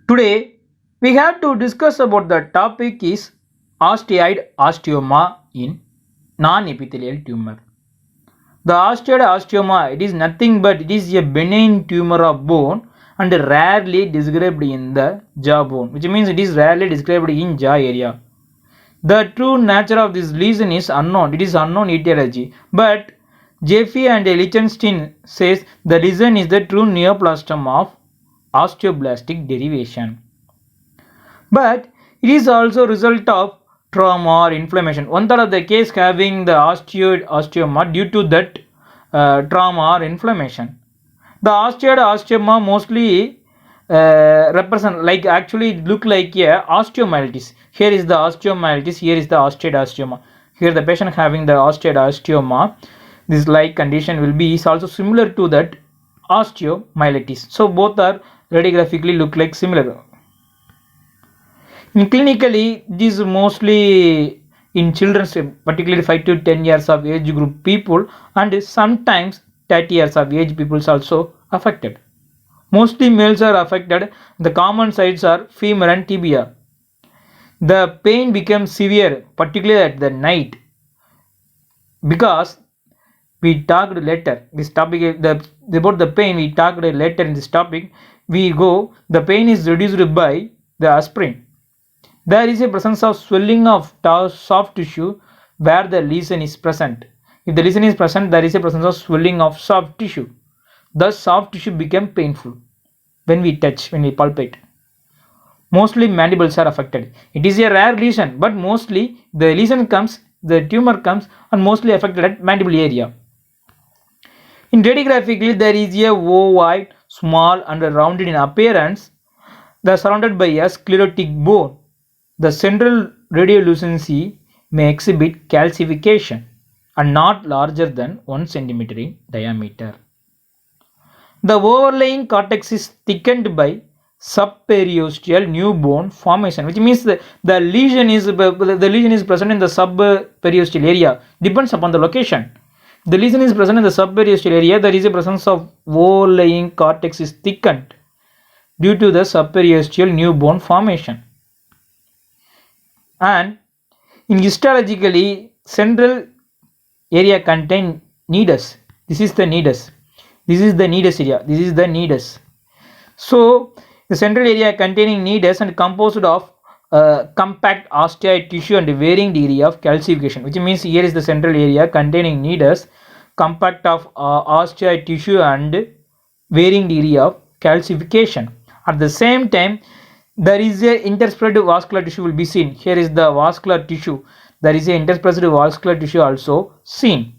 Today we have to discuss about the topic is osteoid osteoma in non-epithelial tumor. The osteoid osteoma, it is nothing but it is a benign tumor of bone and rarely described in the jawbone, which means it is rarely described in jaw area. The true nature of this lesion is unknown. It is unknown etiology, but Jeffy and Lichtenstein says the lesion is the true neoplasm of osteoblastic derivation. But it is also result of trauma or inflammation. One third of the case having the osteoid osteoma due to that trauma or inflammation. The osteoid osteoma mostly represent like actually look like a osteomyelitis. Here is the osteomyelitis, here is the osteoid osteoma. Here the patient having the osteoid osteoma, this like condition will be is also similar to that osteomyelitis. So both are radiographically look like similar. In clinically, this is mostly in children, particularly 5 to 10 years of age group people, and sometimes 30 years of age people also affected. Mostly males are affected. The common sites are femur and tibia. The pain becomes severe, particularly at the night, because we talked later. This topic, about the pain, we talked later in this topic. We go. The pain is reduced by the aspirin. There is a presence of swelling of soft tissue where the lesion is present. If the lesion is present, there is a presence of swelling of soft tissue. Thus, soft tissue become painful when we touch, when we palpate. Mostly mandibles are affected. It is a rare lesion, but mostly the lesion comes, the tumor comes, and mostly affected at mandible area. In radiographically, there is a ovoid, small and rounded in appearance. They are surrounded by a sclerotic bone. The central radiolucency may exhibit calcification and not larger than 1 centimeter in diameter. The overlying cortex is thickened by subperiosteal new bone formation, which means the lesion is present in the subperiosteal area. Depends upon the location. The lesion is present in the subperiosteal area. There is a presence of overlying cortex is thickened due to the subperiosteal new bone formation. And in histologically, central area contain nidus. This is the nidus. This is the nidus area. This is the nidus. So the central area containing nidus and composed of compact osteoid tissue and varying degree of calcification, which means here is the central area containing nidus, compact of osteoid tissue and varying degree of calcification. At the same time, there is a interspread vascular tissue will be seen. Here is the vascular tissue. There is a interspersed vascular tissue also seen.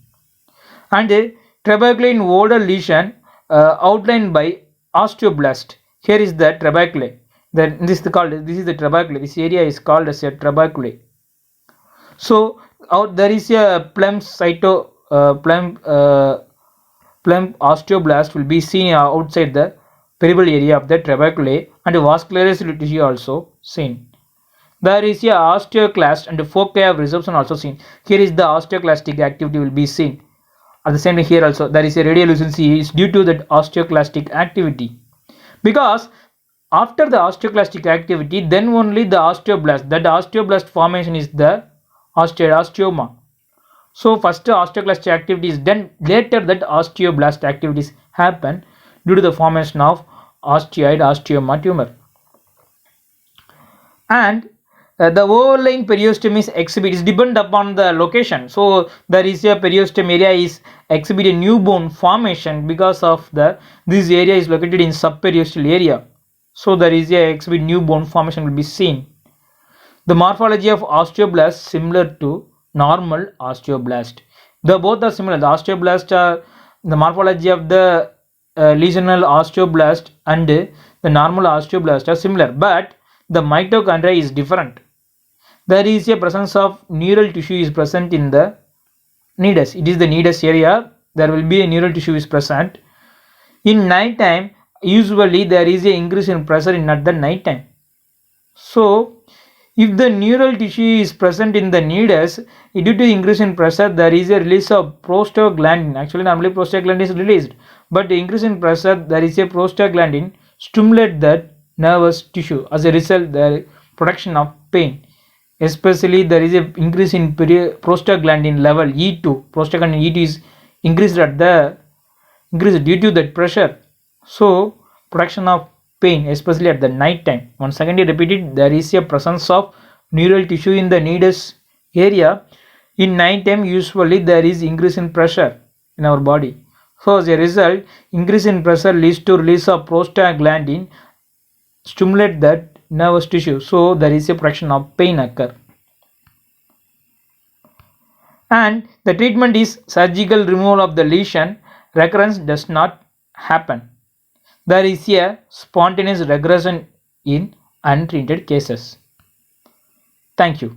And a trabeculae in older lesion outlined by osteoblast. Here is the trabeculae. This is the trabeculae. This area is called as a trabeculae. So there is a plumb osteoblast will be seen outside the peripheral area of the trabeculae, and vascularized tissue also seen. There is a osteoclast and foci of resorption also seen. Here is the osteoclastic activity will be seen. At the same time, here also there is a radiolucency is due to that osteoclastic activity. Because after the osteoclastic activity, then only the osteoblast, that osteoblast formation is the osteoid osteoma. So first osteoclastic activity is done, later that osteoblast activities happen due to the formation of osteoid osteoma tumor. And the overlying periosteum is exhibit is depend upon the location. So there is a periosteum area is exhibit a new bone formation because of this area is located in subperiosteal area. So there is a exhibit new bone formation will be seen. The morphology of osteoblast similar to normal osteoblast. The both are similar. The osteoblast are the morphology of the lesional osteoblast and the normal osteoblast are similar, but the mitochondria is different. There is a presence of neural tissue is present in the nidus. It is the nidus area. There will be a neural tissue is present. In night time, usually there is a increase in pressure in at the night time. So If the neural tissue is present in the needles, due to increase in pressure, there is a release of prostaglandin. Actually, normally prostaglandin is released, but the increase in pressure, there is a prostaglandin stimulate that nervous tissue. As a result, the production of pain. Especially, there is a increase in prostaglandin level E2. Prostaglandin E2 is increased due to that pressure. So, production of pain, especially at the night time. Once again, repeat it. There is a presence of neural tissue in the needles area. In night time, usually there is increase in pressure in our body. So, as a result, increase in pressure leads to release of prostaglandin, stimulate that nervous tissue. So, there is a production of pain occur. And the treatment is surgical removal of the lesion. Recurrence does not happen. There is a spontaneous regression in untreated cases. Thank you.